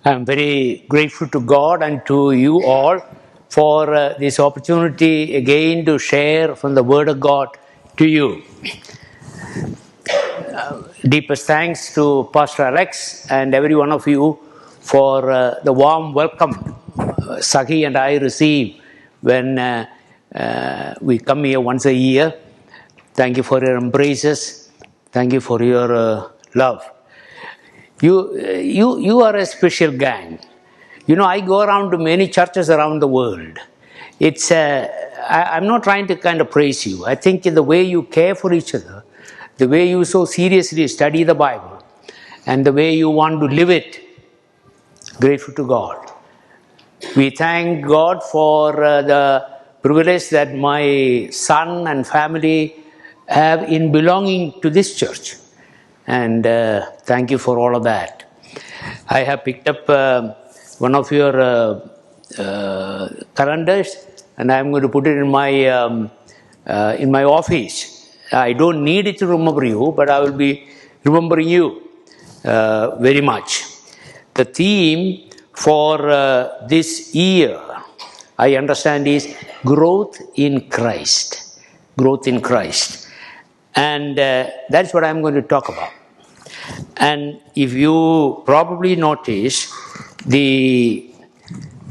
I'm very grateful to God and to you all for this opportunity again to share from the Word of God to you. Deepest thanks to Pastor Alex and every one of you for the warm welcome Sahi and I receive when we come here once a year. Thank you for your embraces. Thank you for your love. You are a special gang. You know, I go around to many churches around the world. I'm not trying to kind of praise you. I think the way you care for each other, the way you so seriously study the Bible, and the way you want to live it, grateful to God. We thank God for the privilege that my son and family have in belonging to this church. And thank you for all of that. I have picked up one of your calendars, and I'm going to put it in my office. I don't need it to remember you, but I will be remembering you very much. The theme for this year, I understand, is growth in Christ. Growth in Christ. And that's what I'm going to talk about. And if you probably notice,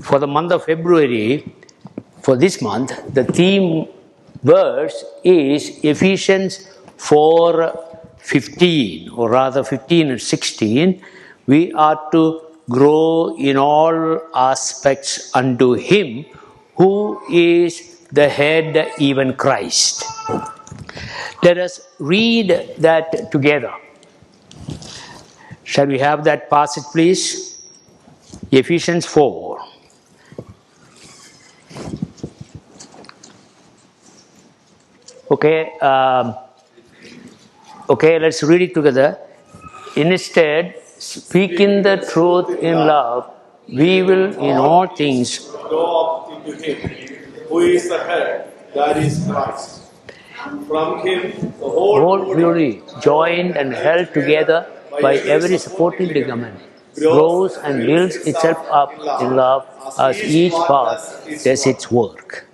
for the month of February, for this month, the theme verse is Ephesians 4:15, or rather 15 and 16. We are to grow in all aspects unto Him who is the head, even Christ. Let us read that together. Shall we have that passage, please? Ephesians 4. Okay, let's read it together. Instead, speaking the truth in love, we will in all things grow up into Him who is the head, that is Christ. From Him, the whole body, joined and held together by every supporting ligament, grows and builds itself up in love as each part does its work.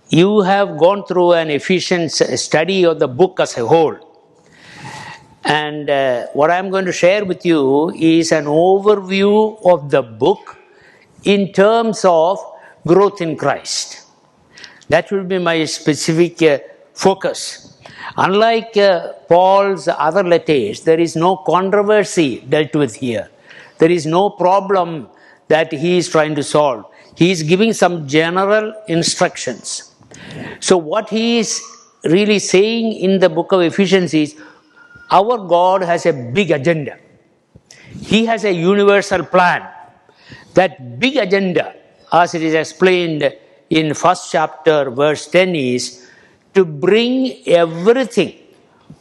You have gone through an Ephesians study of the book as a whole. And what I'm going to share with you is an overview of the book in terms of growth in Christ. That will be my specific focus. Unlike Paul's other letters, there is no controversy dealt with here. There is no problem that he is trying to solve. He is giving some general instructions. So what he is really saying in the book of Ephesians is, our God has a big agenda. He has a universal plan. That big agenda, as it is explained in first chapter, verse 10, is to bring everything,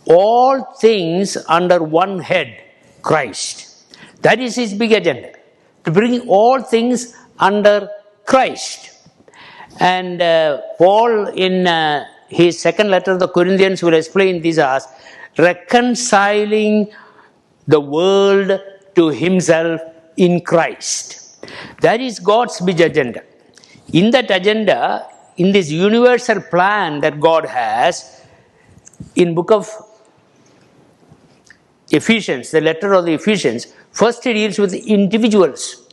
all things under one head, Christ. That is his big agenda, to bring all things under Christ. And Paul, in his second letter to the Corinthians, will explain this as reconciling the world to himself in Christ. That is God's big agenda. In that agenda, in this universal plan that God has, in book of Ephesians, the letter of the Ephesians, first he deals with individuals.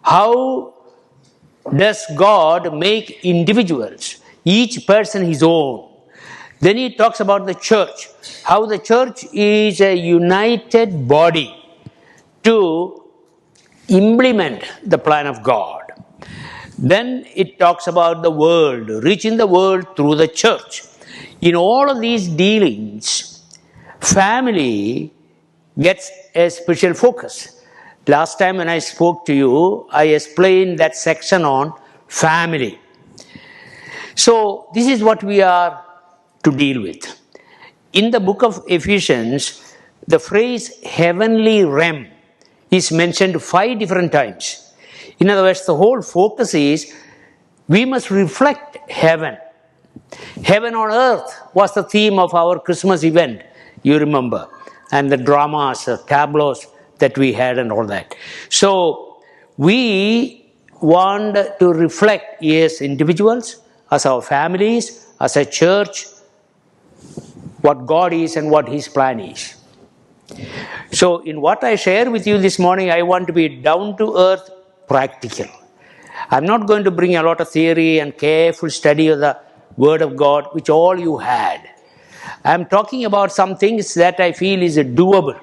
How does God make individuals, each person his own? Then he talks about the church, how the church is a united body to implement the plan of God. Then it talks about the world, reaching the world through the church. In all of these dealings, family gets a special focus. Last time when I spoke to you, I explained that section on family. So this is what we are to deal with. In the book of Ephesians, the phrase heavenly realm is mentioned 5 different times. In other words, the whole focus is we must reflect heaven. Heaven on earth was the theme of our Christmas event, you remember. And the dramas, tableaus that we had and all that. So we want to reflect as individuals, as our families, as a church, what God is and what His plan is. So in what I share with you this morning, I want to be down to earth, practical. I'm not going to bring a lot of theory and careful study of the Word of God, which all you had. I'm talking about some things that I feel is doable.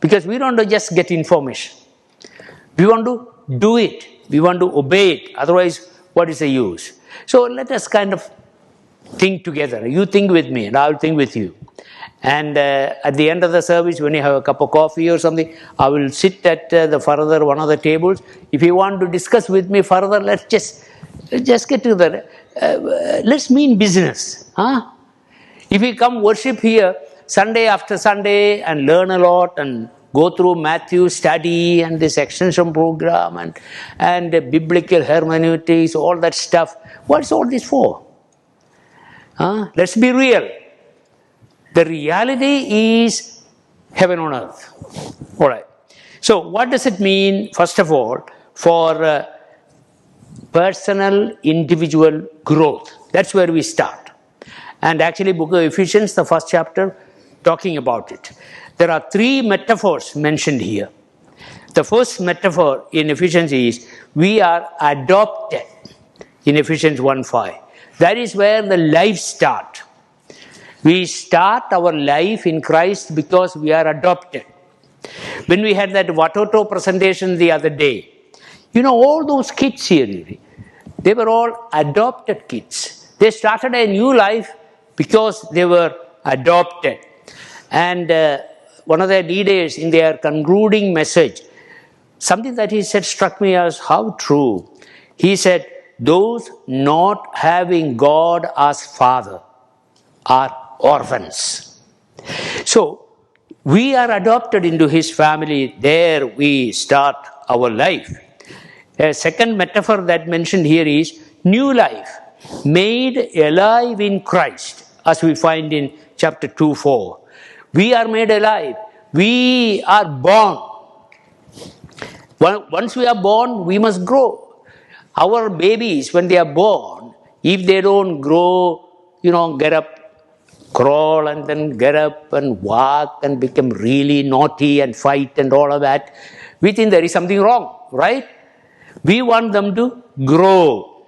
Because we don't just get information. We want to do it. We want to obey it. Otherwise, what is the use? So let us kind of think together. You think with me and I'll think with you. And at the end of the service, when you have a cup of coffee or something, I will sit at the further one of the tables. If you want to discuss with me further, let's just get together. Let's mean business. Huh? If we come worship here Sunday after Sunday and learn a lot and go through Matthew study and this extension program and biblical hermeneutics, all that stuff, what's all this for? Let's be real. The reality is heaven on earth. All right. So what does it mean, first of all, for personal, individual growth? That's where we start. And actually, book of Ephesians, the first chapter, talking about it. There are three metaphors mentioned here. The first metaphor in Ephesians is, we are adopted in Ephesians 1:5. That is where the life starts. We start our life in Christ because we are adopted. When we had that Watoto presentation the other day, all those kids here, they were all adopted kids. They started a new life because they were adopted. And one of their leaders in their concluding message, something that he said struck me as how true. He said, those not having God as Father are orphans. So, we are adopted into His family. There we start our life. A second metaphor that mentioned here is new life, made alive in Christ, as we find in chapter 2:4. We are made alive. We are born. Once we are born, we must grow. Our babies, when they are born, if they don't grow, get up, crawl and then get up and walk and become really naughty and fight and all of that, we think there is something wrong, right? We want them to grow.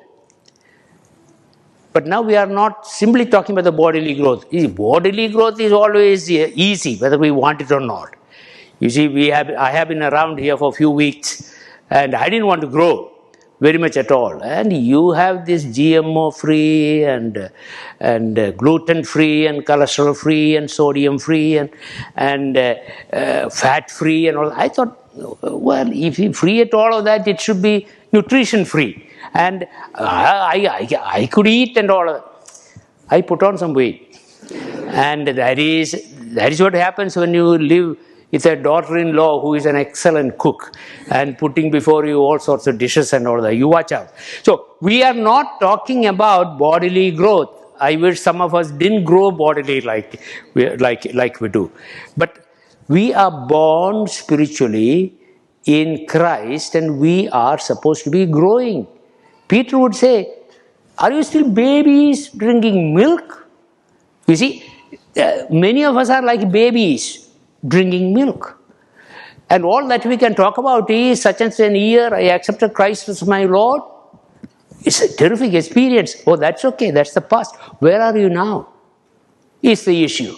But now we are not simply talking about the bodily growth. Bodily growth is always easy, whether we want it or not. You see, I have been around here for a few weeks and I didn't want to grow very much at all. And you have this GMO free and gluten free and cholesterol free and sodium free and fat free and all. I thought, well, if you free at all of that, it should be nutrition free. And I could eat and all of that. I put on some weight. And that is what happens when you live with a daughter-in-law who is an excellent cook and putting before you all sorts of dishes and all that. You watch out. So we are not talking about bodily growth. I wish some of us didn't grow bodily like we do. But we are born spiritually in Christ and we are supposed to be growing. Peter would say, are you still babies drinking milk? You see, many of us are like babies drinking milk. And all that we can talk about is such and such a year I accepted Christ as my Lord. It's a terrific experience. Oh, that's okay. That's the past. Where are you now? Is the issue.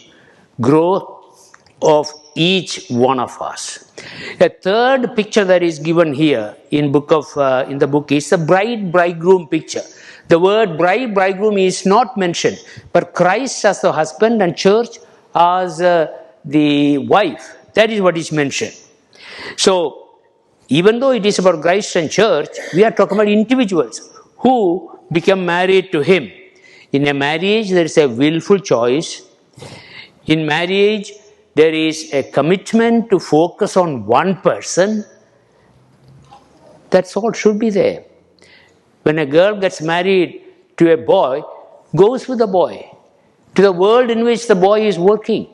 Growth of each one of us. A third picture that is given here in the book is the bride-bridegroom picture. The word bride-bridegroom is not mentioned, but Christ as the husband and church as the wife. That is what is mentioned. So, even though it is about Christ and church, we are talking about individuals who become married to Him. In a marriage, there is a willful choice. In marriage, there is a commitment to focus on one person. That's all should be there. When a girl gets married to a boy, goes with the boy to the world in which the boy is working.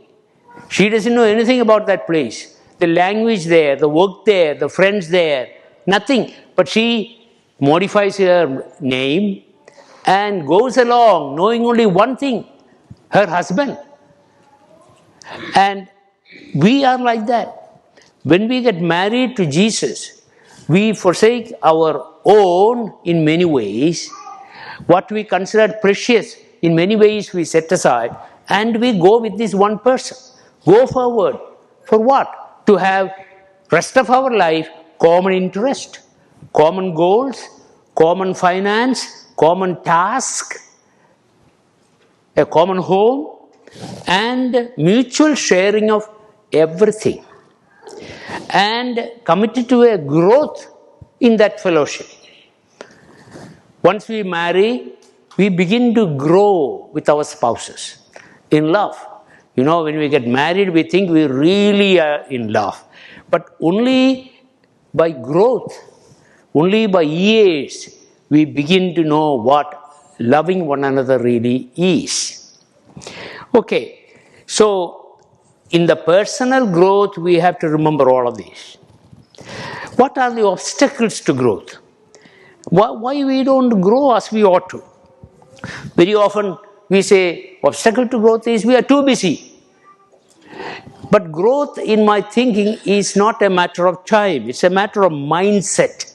She doesn't know anything about that place. The language there, the work there, the friends there, nothing. But she modifies her name and goes along knowing only one thing, her husband. And we are like that. When we get married to Jesus, we forsake our own in many ways. What we considered precious, in many ways we set aside, and we go with this one person. Go forward. For what? To have rest of our life common interest, common goals, common finance, common task, a common home, and mutual sharing of everything. And committed to a growth in that fellowship. Once we marry, we begin to grow with our spouses in love. You know, when we get married, we think we really are in love. But only by growth, only by years, we begin to know what loving one another really is. Okay, so in the personal growth, we have to remember all of these. What are the obstacles to growth? Why we don't grow as we ought to? Very often we say obstacle to growth is we are too busy. But growth in my thinking is not a matter of time. It's a matter of mindset.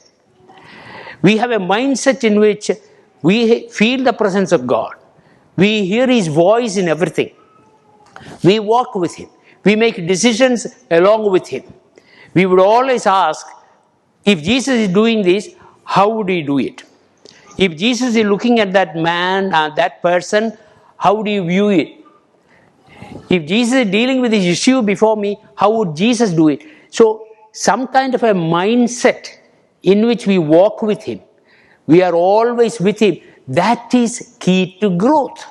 We have a mindset in which we feel the presence of God. We hear His voice in everything. We walk with Him. We make decisions along with Him. We would always ask, if Jesus is doing this, how would He do it? If Jesus is looking at that man, that person, how would He view it? If Jesus is dealing with this issue before me, how would Jesus do it? So, some kind of a mindset in which we walk with Him, we are always with Him, that is key to growth.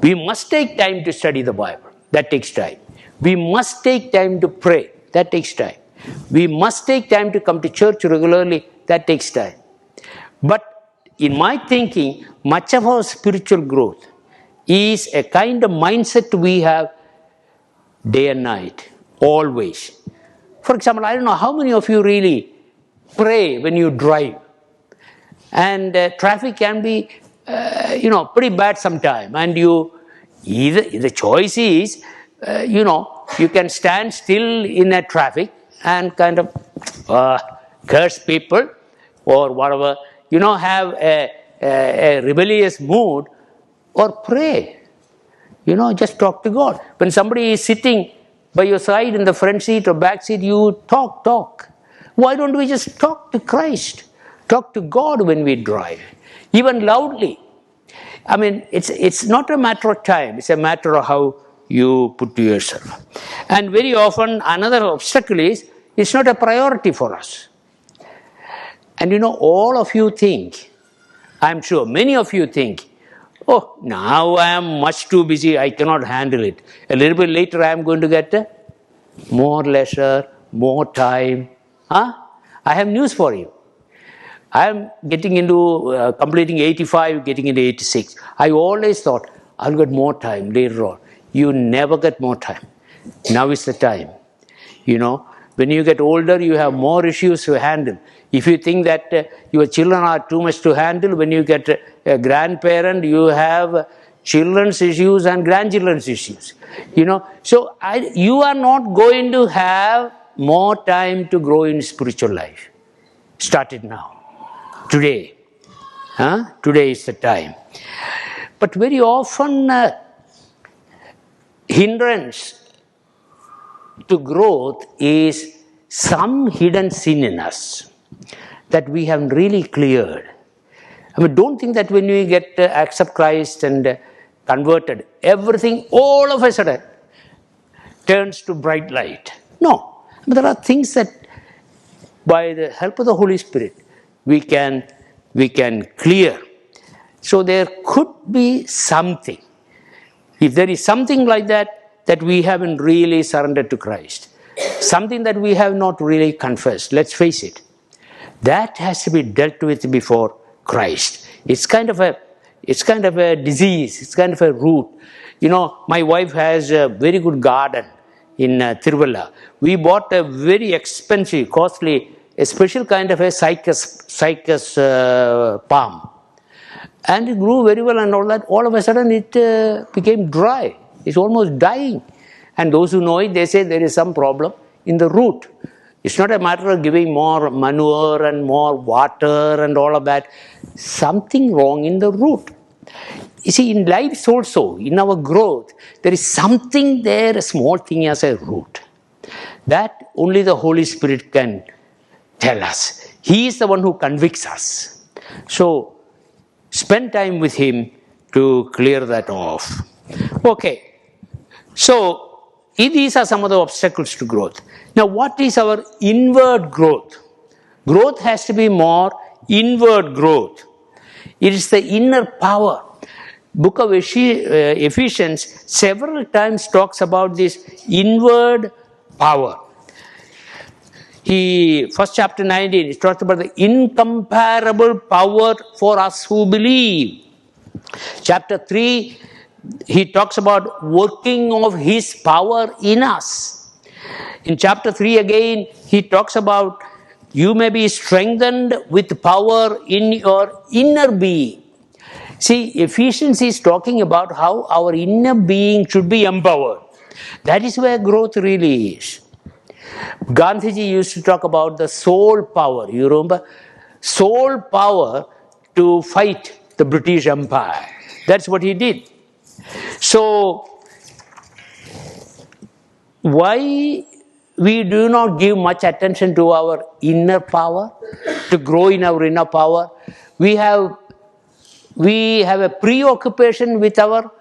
We must take time to study the Bible. That takes time. We must take time to pray. That takes time. We must take time to come to church regularly. That takes time. But in my thinking, much of our spiritual growth is a kind of mindset we have day and night, always. For example, I don't know how many of you really pray when you drive. And traffic can be, pretty bad sometime. And the choice is, you can stand still in a traffic and kind of curse people or whatever, have a rebellious mood, or pray. Just talk to God. When somebody is sitting by your side in the front seat or back seat, you talk. Why don't we just talk to Christ? Talk to God when we drive, even loudly. I mean, it's not a matter of time. It's a matter of how you put to yourself. And very often, another obstacle is, it's not a priority for us. And all of you think, I'm sure many of you think, oh, now I am much too busy, I cannot handle it. A little bit later I am going to get more leisure, more time. I have news for you. I am getting into completing 85, getting into 86. I always thought, I'll get more time later on. You never get more time. Now is the time. When you get older, you have more issues to handle. If you think that your children are too much to handle, when you get a grandparent, you have children's issues and grandchildren's issues. So you are not going to have more time to grow in spiritual life. Start it now. Today. Today is the time. But very often, hindrance to growth is some hidden sin in us that we haven't really cleared. I mean, don't think that when we get accept Christ and converted, everything all of a sudden turns to bright light. No. But there are things that by the help of the Holy Spirit we can clear. So there could be something. If there is something like that we haven't really surrendered to Christ, something that we have not really confessed, let's face it, that has to be dealt with before Christ. It's kind of a it's kind of a disease, it's kind of a root. You know, my wife has a very good garden in Tiruvalla. We bought a very expensive, costly, a special kind of a cycas palm. And it grew very well and all that. All of a sudden it became dry. It's almost dying. And those who know it, they say there is some problem in the root. It's not a matter of giving more manure and more water and all of that. Something wrong in the root. You see, in lives also, in our growth, there is something there, a small thing as a root. That only the Holy Spirit can tell us. He is the one who convicts us. So, spend time with Him to clear that off. Okay. So, these are some of the obstacles to growth. Now, what is our inward growth? Growth has to be more inward growth. It is the inner power. Book of Ephesians several times talks about this inward power. First chapter 19, it talks about the incomparable power for us who believe. Chapter 3, he talks about working of His power in us. In chapter 3 again, he talks about you may be strengthened with power in your inner being. See, Ephesians is talking about how our inner being should be empowered. That is where growth really is. Gandhiji used to talk about the soul power. You remember? Soul power to fight the British Empire. That's what he did. So, why we do not give much attention to our inner power, to grow in our inner power? We have a preoccupation with our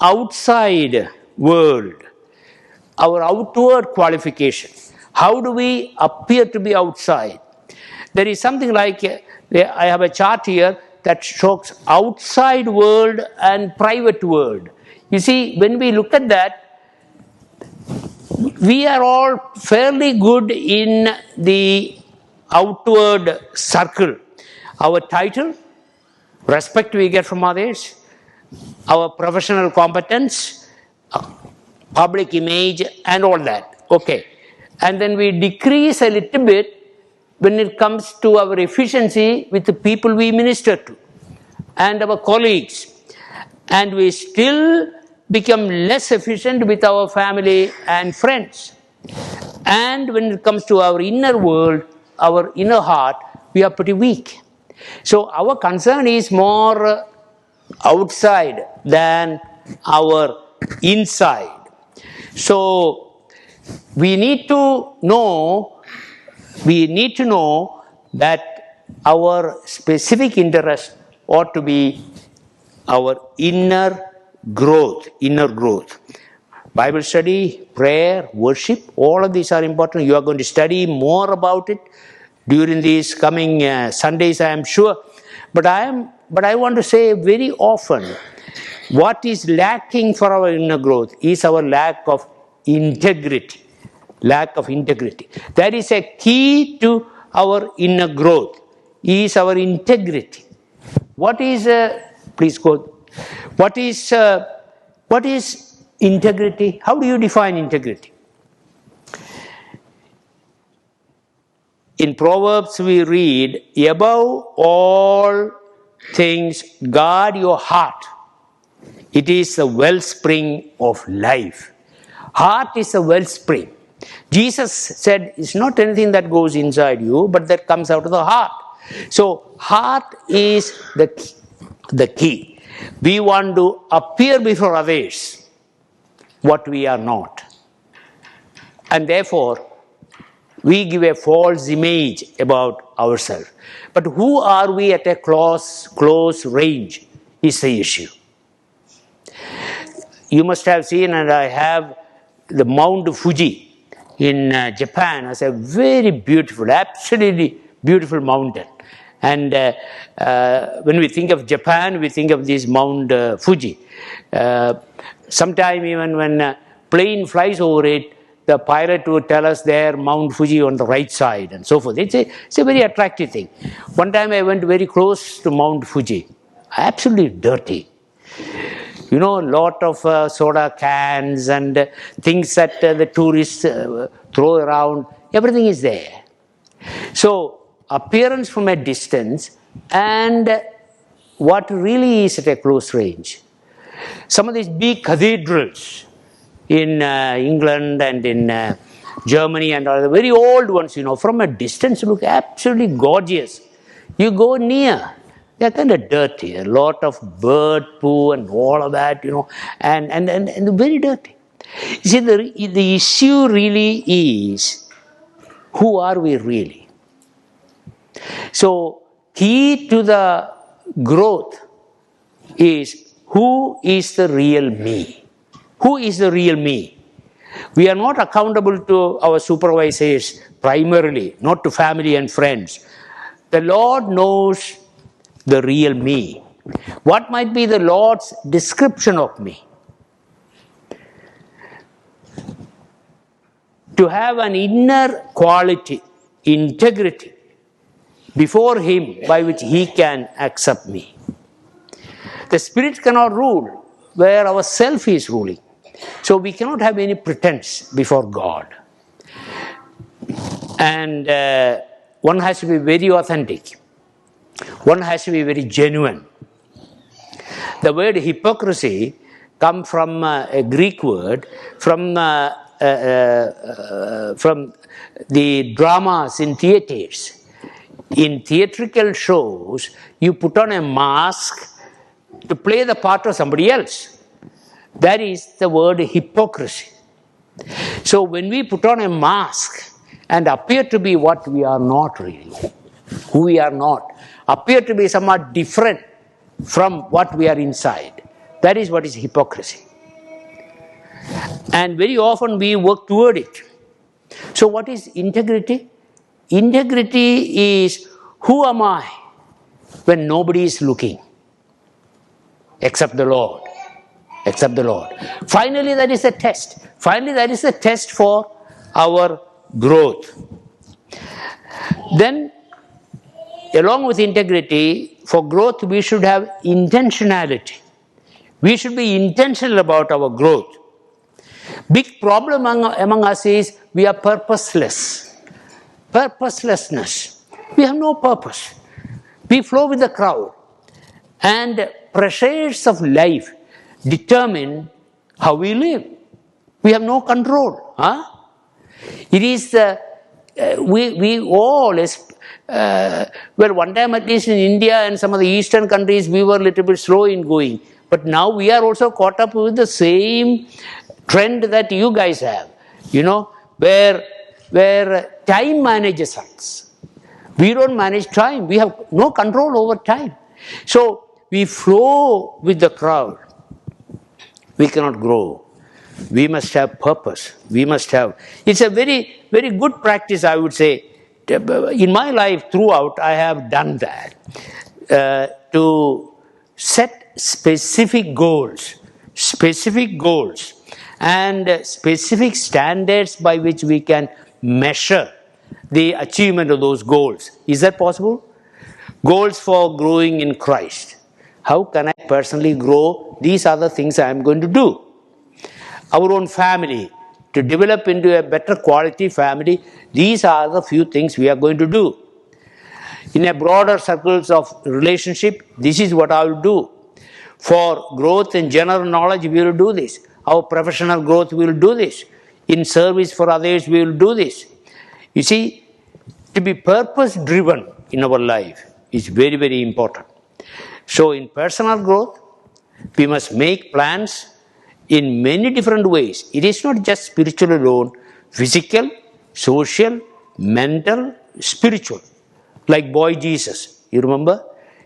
outside world, our outward qualification. How do we appear to be outside? There is something like, I have a chart here that shows outside world and private world. You see, when we look at that, we are all fairly good in the outward circle. Our title, respect we get from others, our professional competence, public image, and all that. Okay. And then we decrease a little bit when it comes to our efficiency with the people we minister to and our colleagues. And we still become less efficient with our family and friends. And when it comes to our inner world, our inner heart, we are pretty weak. So our concern is more outside than our inside. So we need to know that our specific interest ought to be our inner growth. Bible study, prayer, worship, all of these are important. You are going to study more about it during these coming Sundays, I am sure. But I want to say very often, what is lacking for our inner growth is our lack of integrity. That is a key to our inner growth, is our integrity. What is, please go, what is integrity? How do you define integrity? In Proverbs we read, above all things, guard your heart. It is the wellspring of life. Heart is a wellspring. Jesus said, it's not anything that goes inside you, but that comes out of the heart. So, heart is the key. We want to appear before others what we are not. And therefore, we give a false image about ourselves. But who are we at a close range is the issue. You must have seen, and I have, the Mount Fuji in Japan as a very beautiful, absolutely beautiful mountain. And when we think of Japan, we think of this Mount Fuji. Sometime even when a plane flies over it, the pilot would tell us there, Mount Fuji on the right side and so forth. It's a very attractive thing. One time I went very close to Mount Fuji. absolutely dirty. You know, a lot of soda cans and things that the tourists throw around, everything is there. So, appearance from a distance and what really is at a close range. Some of these big cathedrals in England and in Germany and all the very old ones, you know, from a distance look absolutely gorgeous. You go near, they're kind of dirty, a lot of bird poo and all of that, you know, and very dirty. You see, the issue really is, who are we really? So, key to the growth is, who is the real me? Who is the real me? We are not accountable to our supervisors primarily, not to family and friends. The Lord knows the real me. What might be the Lord's description of me? To have an inner quality, integrity before Him by which He can accept me. The Spirit cannot rule where our self is ruling. So we cannot have any pretense before God. And one has to be very authentic. One has to be very genuine. The word hypocrisy comes from a Greek word from the dramas in theatres. In theatrical shows, you put on a mask to play the part of somebody else. That is the word hypocrisy. So when we put on a mask and appear to be what we are not really, who we are not, appear to be somewhat different from what we are inside, that is what is hypocrisy. And very often we work toward it. So what is integrity? Integrity is, who am I when nobody is looking except the Lord? Except the Lord. Finally, that is a test. Finally, that is a test for our growth. Then, along with integrity, for growth we should have intentionality. We should be intentional about our growth. Big problem among us is we are purposeless. Purposelessness. We have no purpose. We flow with the crowd. And pressures of life determine how we live. We have no control. It is we all, well, one time at least in India and some of the eastern countries, we were a little bit slow in going. But now we are also caught up with the same trend that you guys have, you know, where time manages us. We don't manage time. We have no control over time. So we flow with the crowd. We cannot grow. We must have purpose. We must have. It's a very, very good practice, I would say. In my life throughout, I have done that. To set specific goals and specific standards by which we can measure the achievement of those goals. Is that possible? Goals for growing in Christ. How can I personally grow? These are the things I am going to do. Our own family, to develop into a better quality family, these are the few things we are going to do. In a broader circles of relationship, this is what I will do. For growth in general knowledge, we will do this. Our professional growth, we will do this. In service for others, we will do this. You see, to be purpose-driven in our life is very, very important. So in personal growth, we must make plans in many different ways. It is not just spiritual alone, physical, social, mental, spiritual. Like boy Jesus. You remember?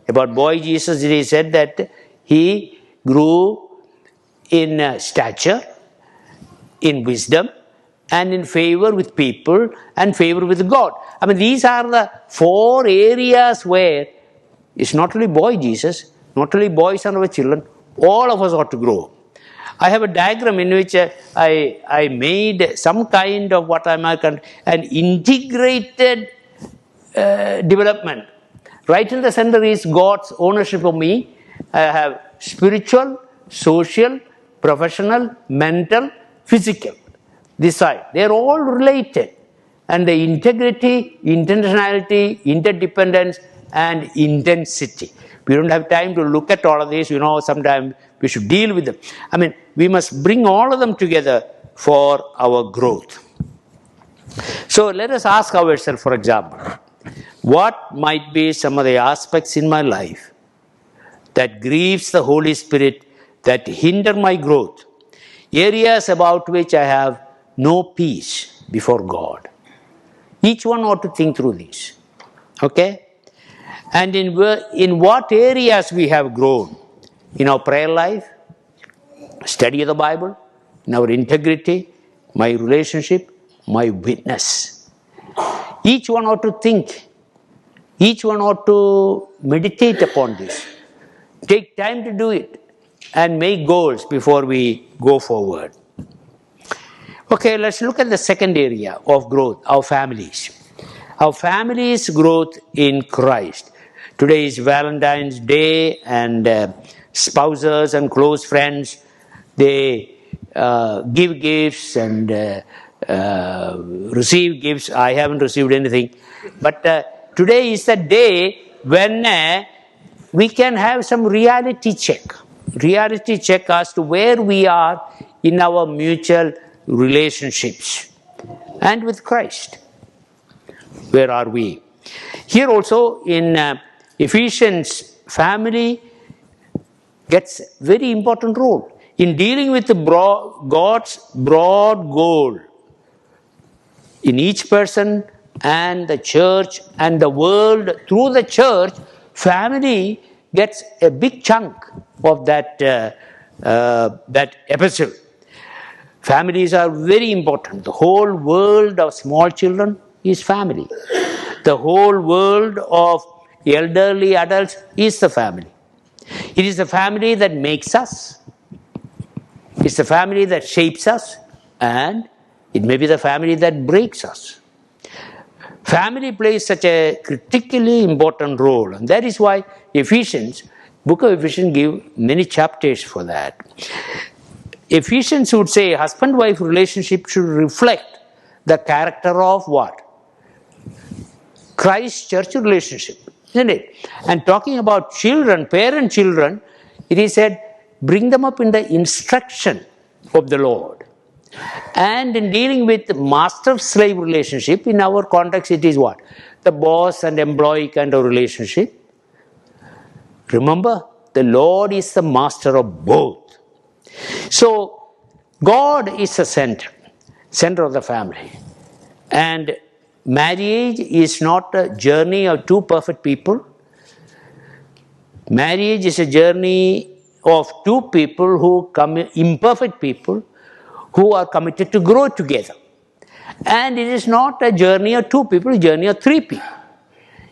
About boy Jesus, it is said that he grew in stature, in wisdom, and in favor with people, and favor with God. I mean, these are the 4 areas where it's not only boy Jesus, not only boys and our children, all of us ought to grow. I have a diagram in which I made some kind of what I might call an integrated development. Right in the center is God's ownership of me, I have spiritual, social, professional, mental, physical. This side. They are all related. And the integrity, intentionality, interdependence, and intensity. We don't have time to look at all of these. Sometimes we should deal with them. We must bring all of them together for our growth. So let us ask ourselves, for example, what might be some of the aspects in my life that grieves the Holy Spirit, that hinder my growth, areas about which I have no peace before God. Each one ought to think through these. Okay? And in what areas we have grown? In our prayer life, study of the Bible, in our integrity, my relationship, my witness. Each one ought to think. Each one ought to meditate upon this. Take time to do it and make goals before we go forward. Okay, let's look at the second area of growth, our families. Our families' growth in Christ. Today is Valentine's Day, and spouses and close friends, they give gifts and receive gifts. I haven't received anything. But today is the day when we can have some reality check. Reality check as to where we are in our mutual relationships and with Christ. Where are we? Here also in Ephesians, family gets very important role in dealing with God's broad goal in each person and the church and the world. Through the church, family gets a big chunk of that epistle. Families are very important. The whole world of small children is family. The whole world of elderly adults is the family. It is the family that makes us. It's the family that shapes us, and it may be the family that breaks us. Family plays such a critically important role, and that is why book of Ephesians give many chapters for that. Ephesians would say husband-wife relationship should reflect the character of what? Christ-church relationship, isn't it? And talking about children, parent-children, it is said, bring them up in the instruction of the Lord. And in dealing with master-slave relationship, in our context it is what? The boss and employee kind of relationship. Remember, the Lord is the master of both. So, God is the center of the family. And marriage is not a journey of two perfect people. Marriage is a journey of two people imperfect people who are committed to grow together. And it is not a journey of two people, it's a journey of three people.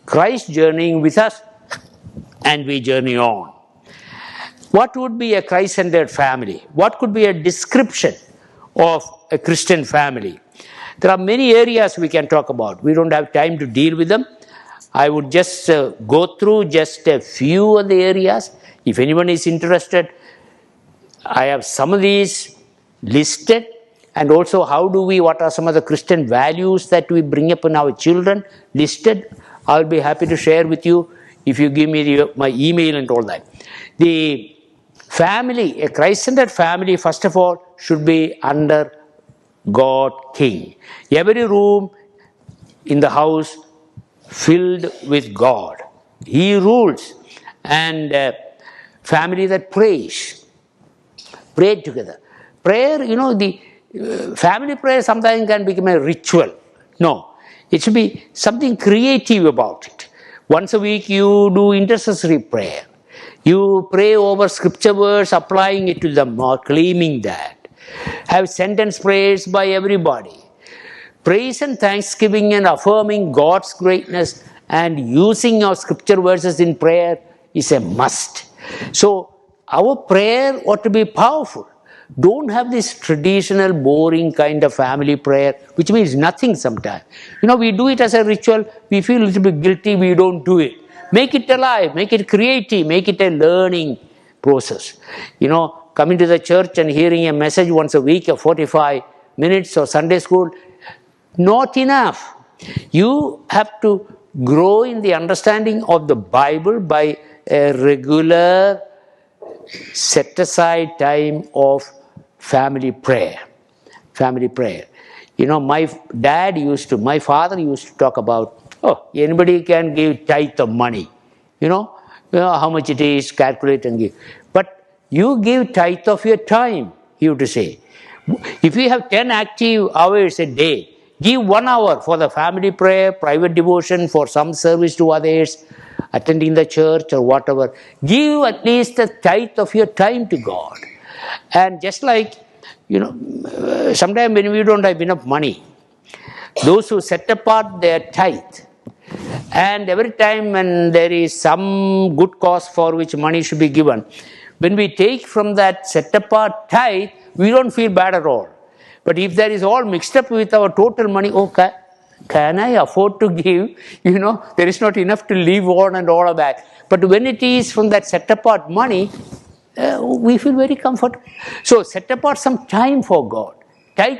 Christ journeying with us, and we journey on. What would be a Christ-centered family? What could be a description of a Christian family? There are many areas we can talk about. We don't have time to deal with them. I would just go through just a few of the areas. If anyone is interested, I have some of these listed, and also what are some of the Christian values that we bring up in our children listed. I'll be happy to share with you if you give me my email and all that. The family, a Christ-centered family, first of all, should be under God King. Every room in the house filled with God. He rules. And family that prays. Pray together. Prayer, the family prayer sometimes can become a ritual. No, it should be something creative about it. Once a week you do intercessory prayer. You pray over scripture verse, applying it to them or claiming that. Have sentence prayers by everybody. Praise and thanksgiving and affirming God's greatness and using our scripture verses in prayer is a must. So our prayer ought to be powerful. Don't have this traditional, boring kind of family prayer, which means nothing sometimes. We do it as a ritual. We feel a little bit guilty. We don't do it. Make it alive. Make it creative. Make it a learning process. Coming to the church and hearing a message once a week of 45 minutes or Sunday school, not enough. You have to grow in the understanding of the Bible by a regular set aside time of family prayer. Family prayer. My father used to talk about, anybody can give tithe of money. How much it is, calculate and give. But you give tithe of your time, he used to say. If you have 10 active hours a day, give 1 hour for the family prayer, private devotion, for some service to others, attending the church or whatever. Give at least a tithe of your time to God. And just like, sometimes when we don't have enough money, those who set apart their tithe, and every time when there is some good cause for which money should be given, when we take from that set apart tithe, we don't feel bad at all. But if there is all mixed up with our total money, can I afford to give? There is not enough to live on and all of that. But when it is from that set apart money, we feel very comfortable. So set apart some time for God. Tithe.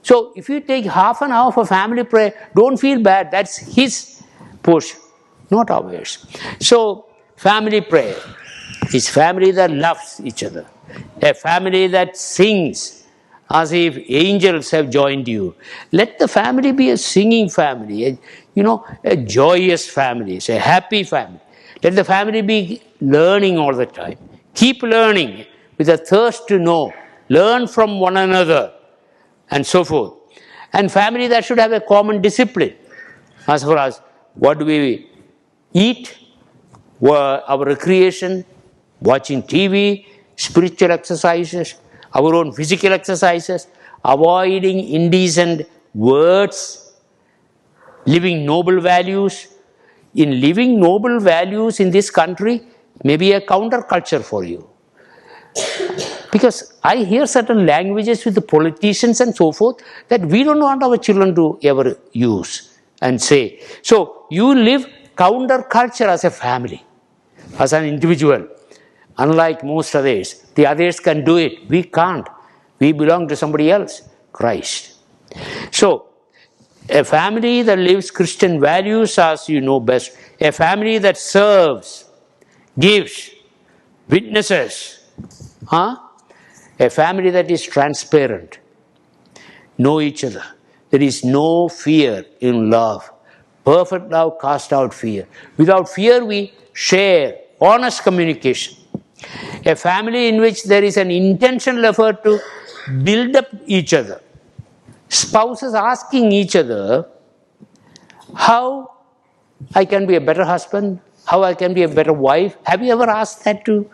So if you take half an hour for family prayer, don't feel bad. That's His portion, not ours. So family prayer is family that loves each other. A family that sings as if angels have joined you. Let the family be a singing family, a joyous family, a happy family. Let the family be learning all the time. Keep learning with a thirst to know. Learn from one another and so forth. And family that should have a common discipline as far as what do we eat, our recreation, watching TV, spiritual exercises, our own physical exercises, avoiding indecent words, living noble values. In living noble values in this country, maybe a counterculture for you. Because I hear certain languages with the politicians and so forth that we don't want our children to ever use and say. So you live counterculture as a family, as an individual. Unlike most others, the others can do it. We can't. We belong to somebody else, Christ. So, a family that lives Christian values, as you know best. A family that serves, gives, witnesses. A family that is transparent. Know each other. There is no fear in love. Perfect love casts out fear. Without fear, we share honest communication. A family in which there is an intentional effort to build up each other. Spouses asking each other, how I can be a better husband, how I can be a better wife. Have you ever asked that to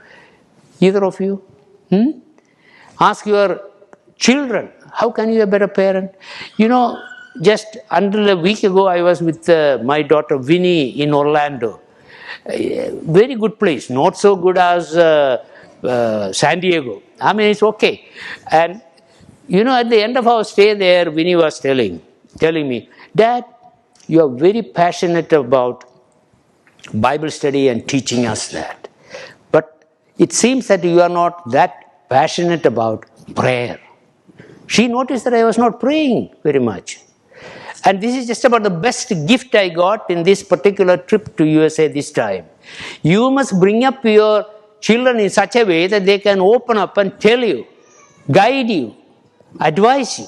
either of you? Ask your children, how can you be a better parent? Just until a week ago, I was with my daughter Winnie in Orlando. Very good place, not so good as San Diego. I mean, it's okay. And at the end of our stay there, Winnie was telling me, Dad, you are very passionate about Bible study and teaching us that. But it seems that you are not that passionate about prayer. She noticed that I was not praying very much. And this is just about the best gift I got in this particular trip to USA this time. You must bring up your children in such a way that they can open up and tell you, guide you, advise you.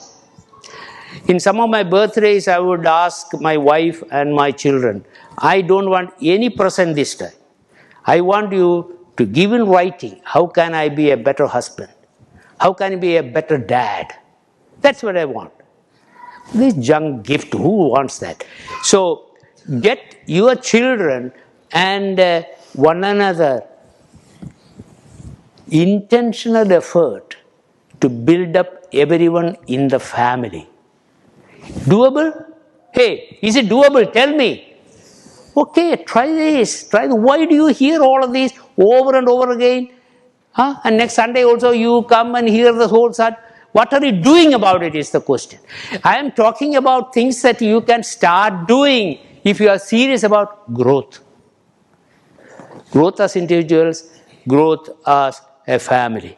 In some of my birthdays, I would ask my wife and my children, I don't want any present this time. I want you to give in writing, how can I be a better husband? How can I be a better dad? That's what I want. This junk gift, who wants that? So, get your children and one another intentional effort to build up everyone in the family. Doable? Hey, is it doable? Tell me. Okay, try this. Why do you hear all of this over and over again? And next Sunday also you come and hear the whole set. What are you doing about it is the question. I am talking about things that you can start doing if you are serious about growth. Growth as individuals, growth as a family,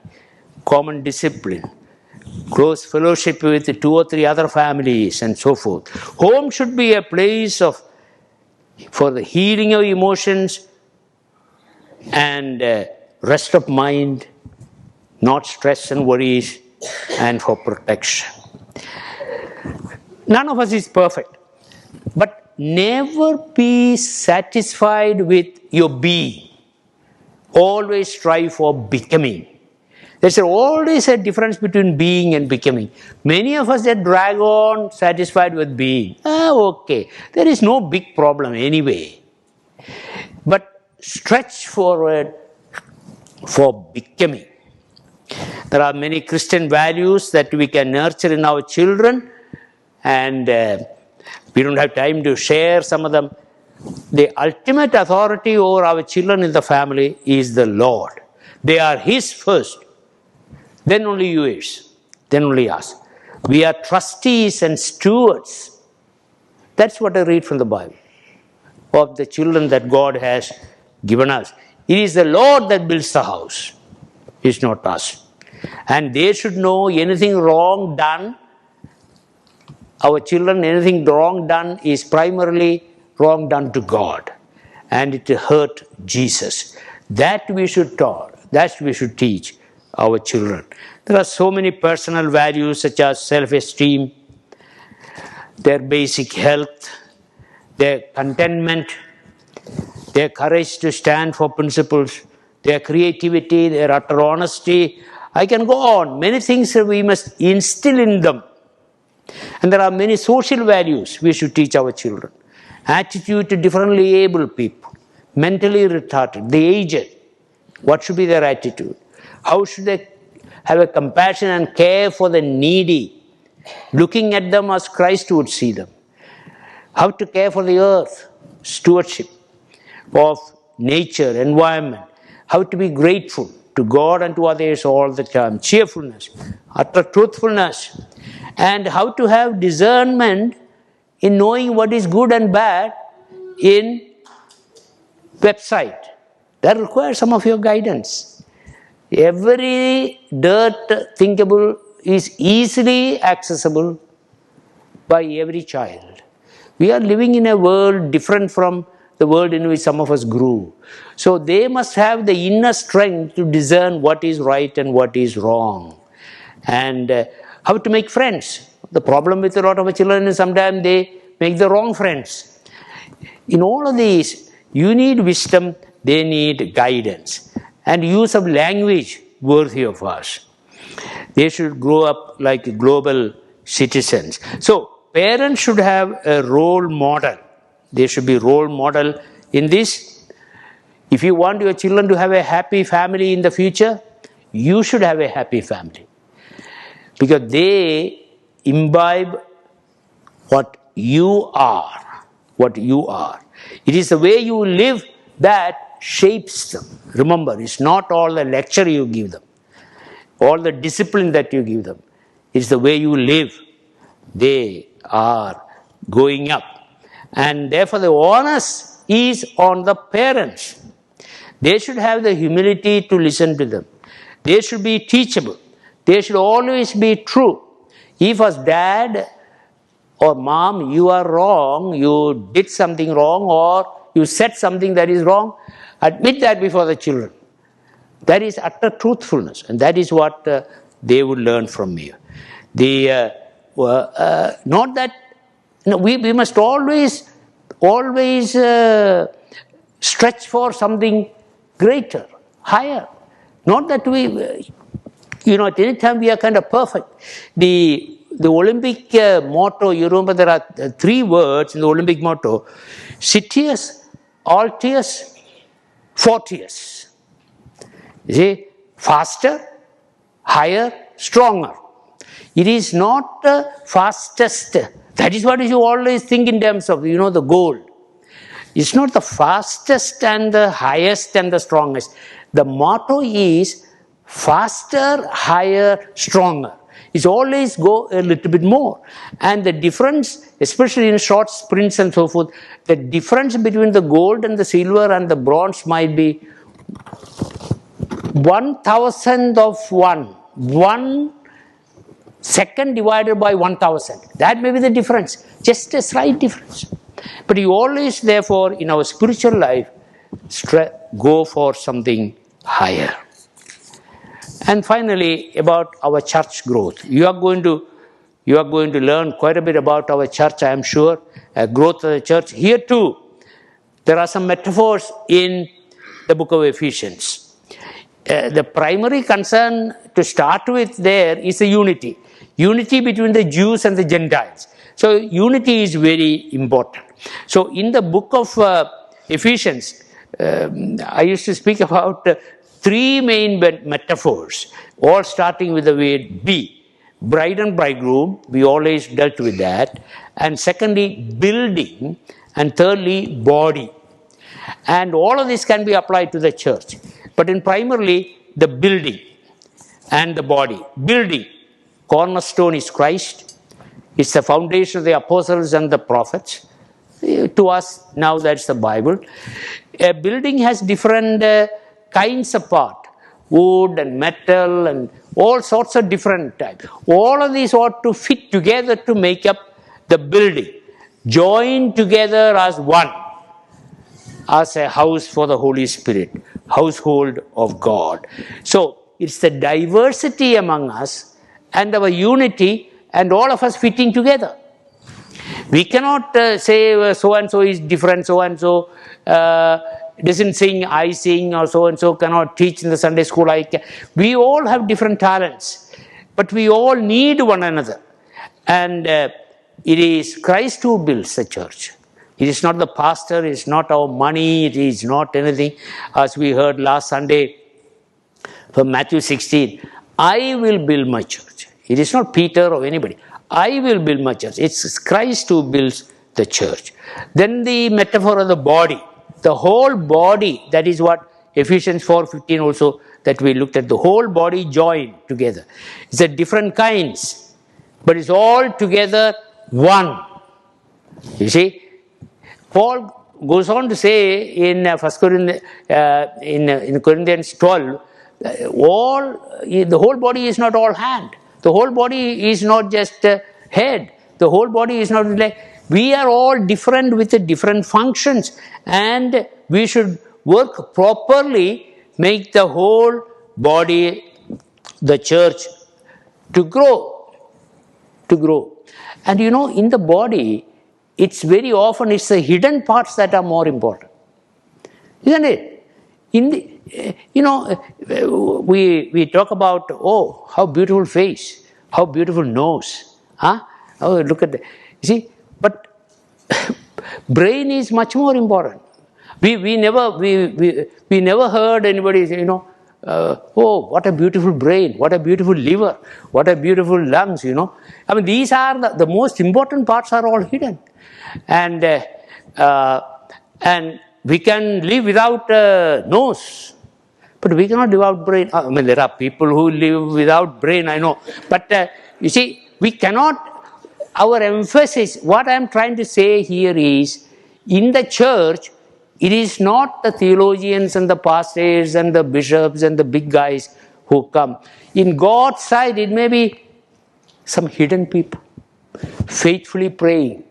common discipline, close fellowship with 2 or 3 other families, and so forth. Home should be a place for the healing of emotions and rest of mind, not stress and worries, and for protection. None of us is perfect, but never be satisfied with your being. Always strive for becoming. There's always a difference between being and becoming. Many of us that drag on satisfied with being. Okay, there is no big problem anyway. But stretch forward for becoming. There are many Christian values that we can nurture in our children, and we don't have time to share some of them. The ultimate authority over our children in the family is the Lord. They are His first, then only yours, then only us. We are trustees and stewards. That's what I read from the Bible, of the children that God has given us. It is the Lord that builds the house. It's not us. And they should know anything wrong done. Our children, anything wrong done is primarily wrong done to God. And it hurt Jesus. That we should taught. That we should teach our children. There are so many personal values such as self-esteem, their basic health, their contentment, their courage to stand for principles, their creativity, their utter honesty. I can go on. Many things that we must instill in them. And there are many social values we should teach our children. Attitude to differently able people, mentally retarded, the aged. What should be their attitude? How should they have a compassion and care for the needy, looking at them as Christ would see them? How to care for the earth, stewardship of nature, environment. How to be grateful to God and to others all the time. Cheerfulness, utter truthfulness. And how to have discernment in knowing what is good and bad in website. That requires some of your guidance. Every dirt thinkable is easily accessible by every child. We are living in a world different from the world in which some of us grew. So they must have the inner strength to discern what is right and what is wrong. And how to make friends. The problem with a lot of children is sometimes they make the wrong friends. In all of these, you need wisdom, they need guidance. And use of language worthy of us. They should grow up like global citizens. So, parents should have a role model. They should be role model in this. If you want your children to have a happy family in the future, you should have a happy family. Because they imbibe what you are. What you are. It is the way you live that shapes them. Remember, it's not all the lecture you give them, all the discipline that you give them. It's the way you live. They are going up. And therefore the onus is on the parents. They should have the humility to listen to them. They should be teachable. They should always be true. If as dad or mom, you are wrong, you did something wrong, or you said something that is wrong, admit that before the children. That is utter truthfulness, and that is what they would learn from you. Not that we must always stretch for something greater, higher. Not that we, at any time we are kind of perfect. The Olympic motto, you remember there are 3 words in the Olympic motto: Citius, Altius, Fortius. You see, faster, higher, stronger. It is not the fastest. That is what you always think in terms of, the goal. It's not the fastest and the highest and the strongest. The motto is faster, higher, stronger. It's always go a little bit more. And the difference, especially in short sprints and so forth, the difference between the gold and the silver and the bronze might be 1,000th of one second divided by 1,000. That may be the difference, just a slight difference. But you always, therefore, in our spiritual life, go for something higher. And finally, about our church growth. You are going to learn quite a bit about our church, I am sure, growth of the church. Here too, there are some metaphors in the book of Ephesians. The primary concern to start with there is the unity. Unity between the Jews and the Gentiles. So unity is very important. So in the book of Ephesians, I used to speak about three main metaphors, all starting with the word be. Bride and bridegroom, we always dealt with that. And secondly, building. And thirdly, body. And all of this can be applied to the church. But in primarily, the building and the body. Building. Cornerstone is Christ. It's the foundation of the apostles and the prophets. To us, now that's the Bible. A building has different kinds of part. Wood and metal and all sorts of different types. All of these ought to fit together to make up the building. Joined together as one. As a house for the Holy Spirit. Household of God. So, it's the diversity among us and our unity and all of us fitting together. We cannot say so-and-so is different, so-and-so doesn't sing, I sing, or so-and-so cannot teach in the Sunday school. We all have different talents, but we all need one another. And it is Christ who builds the church. It is not the pastor, it is not our money, it is not anything. As we heard last Sunday from Matthew 16, I will build my church. It is not Peter or anybody. I will build my church. It's Christ who builds the church. Then the metaphor of the body. The whole body, that is what Ephesians 4:15 also, that we looked at. The whole body joined together. It's a different kinds, but it's all together one. You see, Paul goes on to say in in Corinthians 12, the whole body is not all hand. The whole body is not just head. The whole body is not like, we are all different with the different functions, and we should work properly, make the whole body, the church, to grow. And in the body, it's very often it's the hidden parts that are more important, isn't it? We talk about, how beautiful face, how beautiful nose, Oh, look at that. You see, but brain is much more important. We never heard anybody say, what a beautiful brain, what a beautiful liver, what a beautiful lungs, I mean, these are the most important parts are all hidden. And we can live without nose, but we cannot live without brain. I mean, there are people who live without brain, I know. But you see, we cannot, our emphasis, what I am trying to say here is, in the church, it is not the theologians and the pastors and the bishops and the big guys who come. In God's sight, it may be some hidden people, faithfully praying.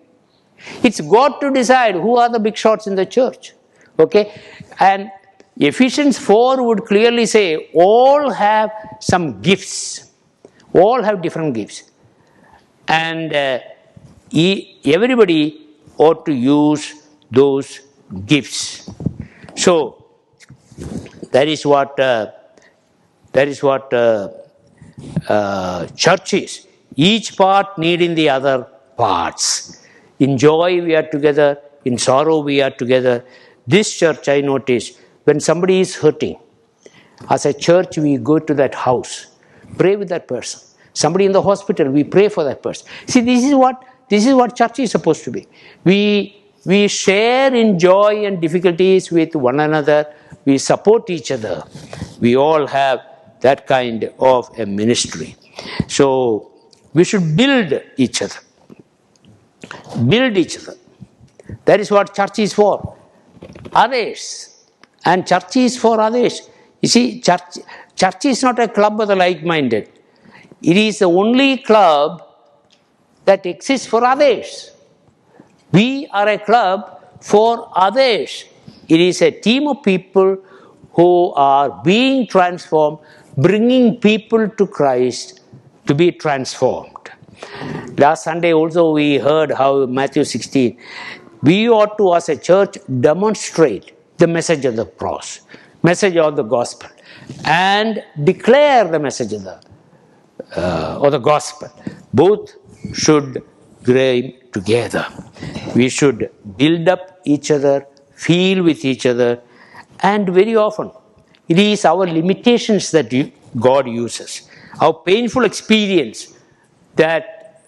It's God to decide who are the big shots in the church. Okay? And Ephesians 4 would clearly say, all have some gifts. All have different gifts. And everybody ought to use those gifts. So, that is what church is. Each part needing the other parts. In joy we are together, in sorrow we are together. This church, I notice, when somebody is hurting, as a church we go to that house, pray with that person. Somebody in the hospital, we pray for that person. See, this is what church is supposed to be. We share in joy and difficulties with one another. We support each other. We all have that kind of a ministry. So, we should build each other. Build each other. That is what church is for. Others. And church is for others. You see, church is not a club of the like-minded. It is the only club that exists for others. We are a club for others. It is a team of people who are being transformed, bringing people to Christ to be transformed. Last Sunday also we heard how Matthew 16, we ought to as a church demonstrate the message of the cross, message of the gospel, and declare the message of the gospel. Both should grow together. We should build up each other, feel with each other, and very often it is our limitations that God uses, our painful experience that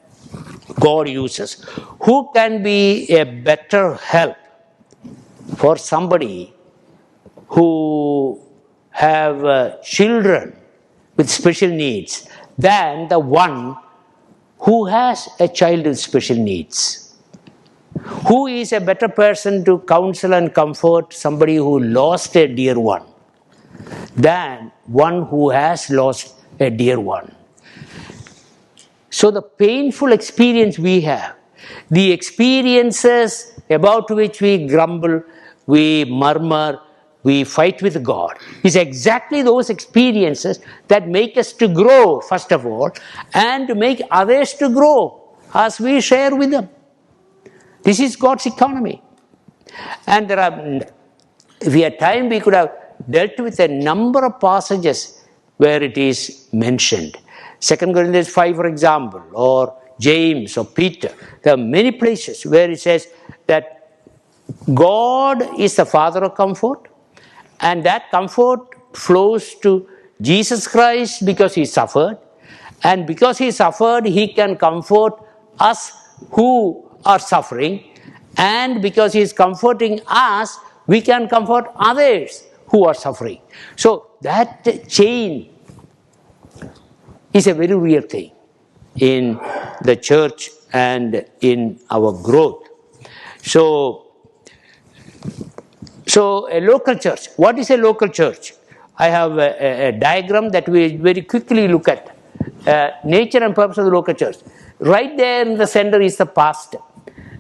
God uses. Who can be a better help for somebody who have children with special needs than the one who has a child with special needs? Who is a better person to counsel and comfort somebody who lost a dear one than one who has lost a dear one? So the painful experience we have, the experiences about which we grumble, we murmur, we fight with God, is exactly those experiences that make us to grow, first of all, and to make others to grow as we share with them. This is God's economy. And there are, if we had time, we could have dealt with a number of passages where it is mentioned. 2 Corinthians 5, for example, or James or Peter. There are many places where it says that God is the Father of comfort, and that comfort flows to Jesus Christ because He suffered, and because He suffered, He can comfort us who are suffering, and because He is comforting us, we can comfort others who are suffering. So that chain is a very real thing in the church and in our growth. So a local church. What is a local church? I have a diagram that we very quickly look at. Nature and purpose of the local church. Right there in the center is the pastor.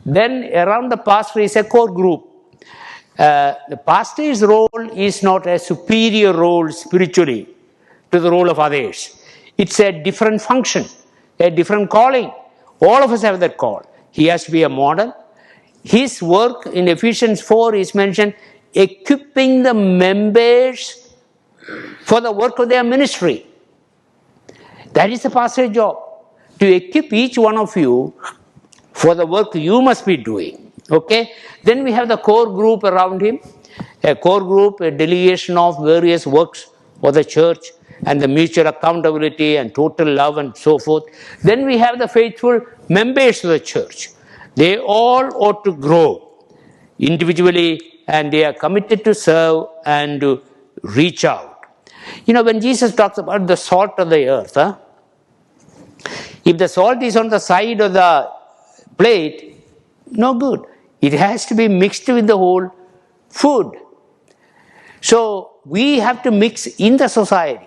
Then around the pastor is a core group. The pastor's role is not a superior role spiritually to the role of others. It's a different function, a different calling. All of us have that call. He has to be a model. His work in Ephesians 4 is mentioned, equipping the members for the work of their ministry. That is the pastor's job, to equip each one of you for the work you must be doing. Okay? Then we have the core group around him, a core group, a delegation of various works for the church, and the mutual accountability and total love and so forth. Then we have the faithful members of the church. They all ought to grow individually, and they are committed to serve and to reach out. You know, when Jesus talks about the salt of the earth, if the salt is on the side of the plate, no good. It has to be mixed with the whole food. So we have to mix in the society.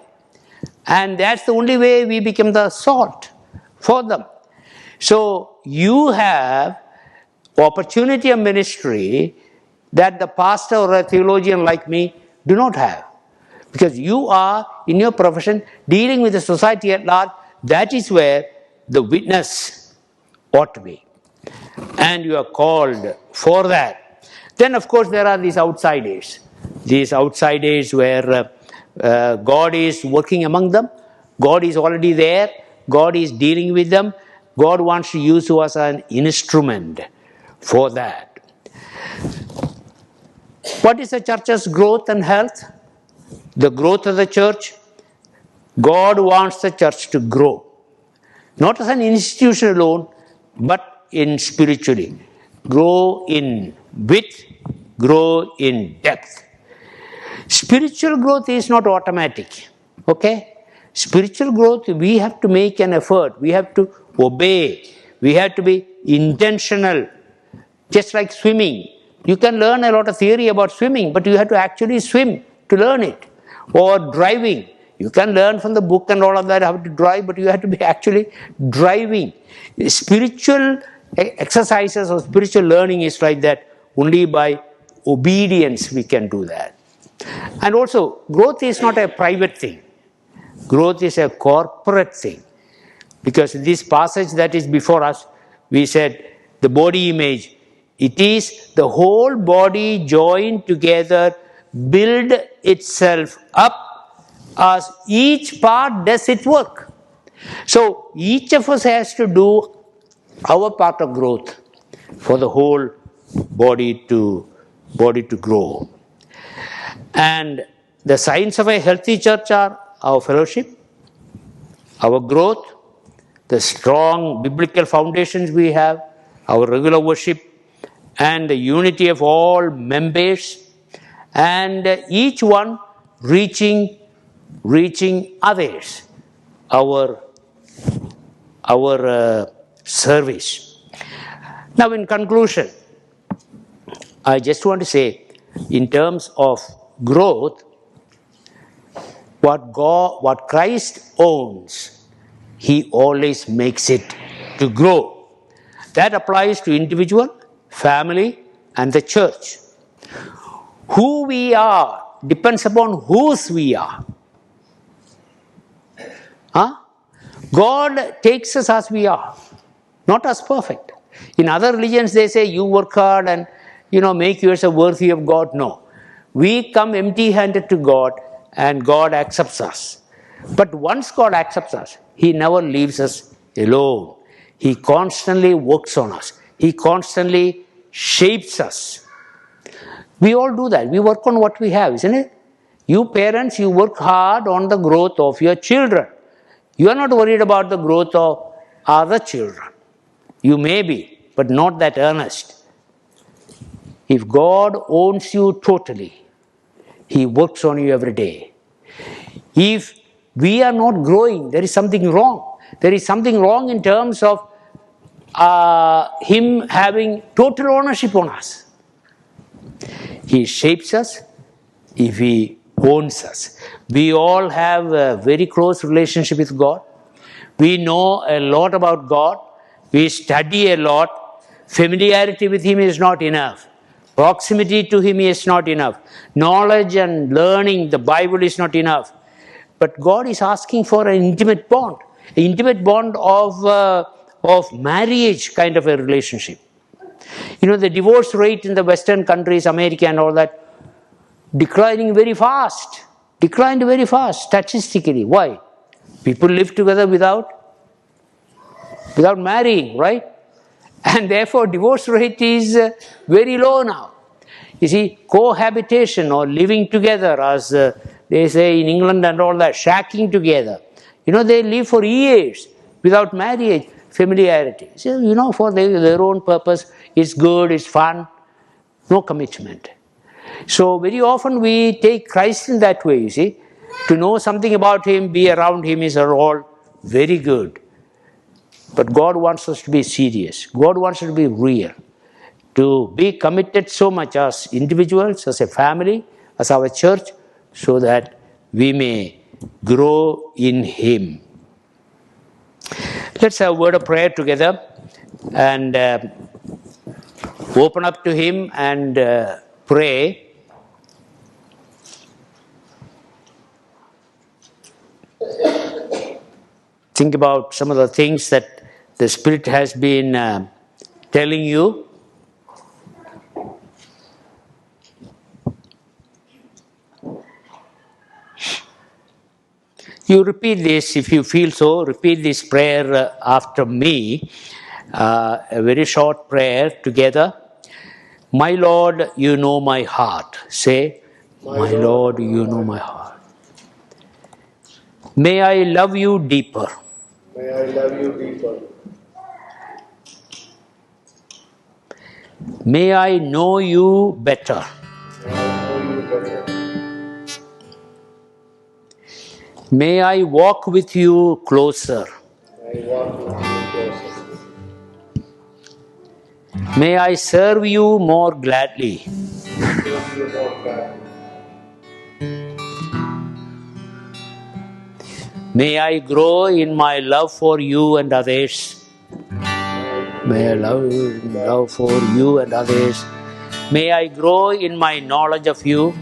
And that's the only way we become the salt for them. So you have opportunity of ministry that the pastor or a theologian like me do not have. Because you are, in your profession, dealing with the society at large. That is where the witness ought to be. And you are called for that. Then, of course, there are these outsiders. These outsiders where God is working among them. God is already there. God is dealing with them. God wants to use you as an instrument for that. What is the church's growth and health? The growth of the church. God wants the church to grow. Not as an institution alone, but in spiritually. Grow in width, grow in depth. Spiritual growth is not automatic. Okay? Spiritual growth, we have to make an effort. We have to obey. We have to be intentional. Just like swimming. You can learn a lot of theory about swimming, but you have to actually swim to learn it. Or driving. You can learn from the book and all of that how to drive, but you have to be actually driving. Spiritual exercises or spiritual learning is like that. Only by obedience we can do that. And also, growth is not a private thing. Growth is a corporate thing. Because in this passage that is before us, we said the body image. It is the whole body joined together, build itself up as each part does its work. So each of us has to do our part of growth for the whole body to grow. And the signs of a healthy church are our fellowship, our growth, the strong biblical foundations we have, our regular worship, and the unity of all members, and each one reaching others, our service. Now, in conclusion, I just want to say, in terms of growth, what Christ owns, He always makes it to grow. That applies to individual, family, and the church. Who we are depends upon whose we are. God takes us as we are, not as perfect. In other religions, they say you work hard and make yourself worthy of God. No. We come empty-handed to God and God accepts us. But once God accepts us, He never leaves us alone. He constantly works on us. He constantly shapes us. We all do that. We work on what we have, isn't it? You parents, you work hard on the growth of your children. You are not worried about the growth of other children. You may be, but not that earnest. If God owns you totally, He works on you every day. If we are not growing, there is something wrong. There is something wrong in terms of Him having total ownership on us. He shapes us if He owns us. We all have a very close relationship with God. We know a lot about God. We study a lot. Familiarity with Him is not enough. Proximity to Him is not enough. Knowledge and learning the Bible is not enough. But God is asking for an intimate bond of marriage kind of a relationship. The divorce rate in the Western countries, America and all that, declined very fast statistically. Why? People live together without marrying, right? And therefore divorce rate is very low now. You see, cohabitation or living together, as they say in England and all that, shacking together. They live for years without marriage, familiarity. So, for their own purpose, it's good, it's fun, no commitment. So very often we take Christ in that way, you see. To know something about Him, be around Him is all very good. But God wants us to be serious. God wants us to be real. To be committed so much as individuals, as a family, as our church, so that we may grow in Him. Let's have a word of prayer together and open up to Him and pray. Think about some of the things that the Spirit has been telling you. You repeat this, if you feel so, repeat this prayer after me. A very short prayer together. My Lord, you know my heart. Say, my Lord, you know my heart. May I love you deeper. May I love you deeper. May I know you better. May I know you better. May I walk with you closer. May I walk with you closer. May I serve you more gladly. Serve you more gladly. May I grow in my love for you and others. May I love for you and others. May I grow in my knowledge of you.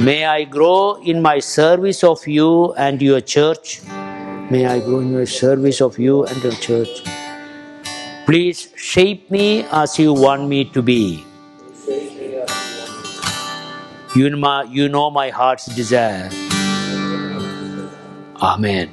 May I grow in my service of you and your church. May I grow in my service of you and your church. Please shape me as you want me to be. You know my heart's desire. Amen.